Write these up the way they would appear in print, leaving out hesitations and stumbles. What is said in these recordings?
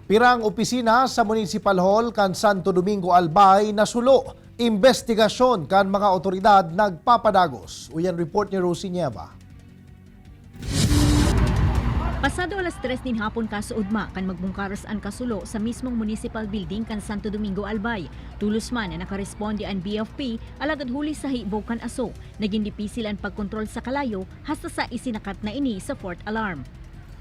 Pirang opisina sa Municipal Hall kan Santo Domingo Albay nasulo. Investigasyon kan mga otoridad nagpapadagos. Uyan report ni Rosie Nieva. Pasado alas 3 din hapon kasuudma kan magbungkaras ang kasulo sa mismong municipal building kan Santo Domingo Albay. Tulos man na nakaresponde ang BFP alagad huli sa hibog kan aso. Naging dipisil ang pagkontrol sa kalayo hasta sa isinakat na ini sa fourth alarm.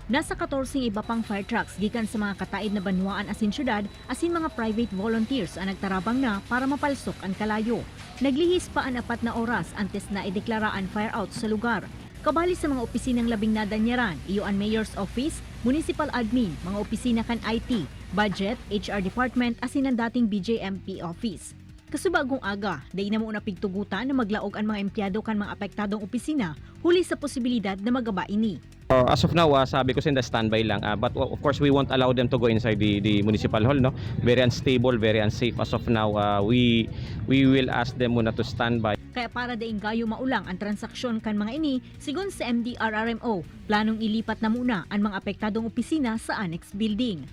Nasa 14 iba pang fire trucks gikan sa mga kataid na banwaan asin syudad asin mga private volunteers ang nagtarabang na para mapalsok ang kalayo. Naglihis pa ang 4 na oras antes na ideklara ang fire out sa lugar. Kabali sa mga opisinang labing nadanyaran, iyo ang Mayor's Office, Municipal Admin, mga opisina kan IT, Budget, HR Department, asin ang dating BJMP Office. Kasubagong aga, day na mo na pigtugutan na maglaog ang mga empleyado kan mga apektadong opisina huli sa posibilidad na magaba ini. As of now, sabi ko sa standby lang. But of course, we won't allow them to go inside the municipal hall. No, very unstable, very unsafe. As of now, we will ask them muna to standby. Kaya para daing gayo maulang ang transaksyon kan mga ini, sigon sa MDRRMO, planong ilipat na muna ang mga apektadong opisina sa annex building.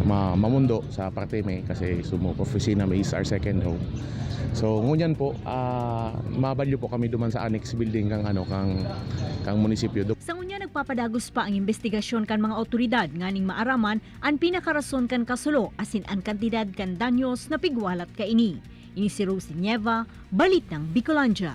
Mamundo sa parte may kasi sumo opisina may is our second home. So ngunyan po mabalyo po kami duman sa annex building kang munisipyo. Sa ngunya nagpapadagos pa ang investigasyon kan mga otoridad nganing maaraman ang pinakarason kan kasulo asin ang kantidad kan danyos na pigwalat ka ini. Ini si Rosie Nieva, Balit ng Bicolandia.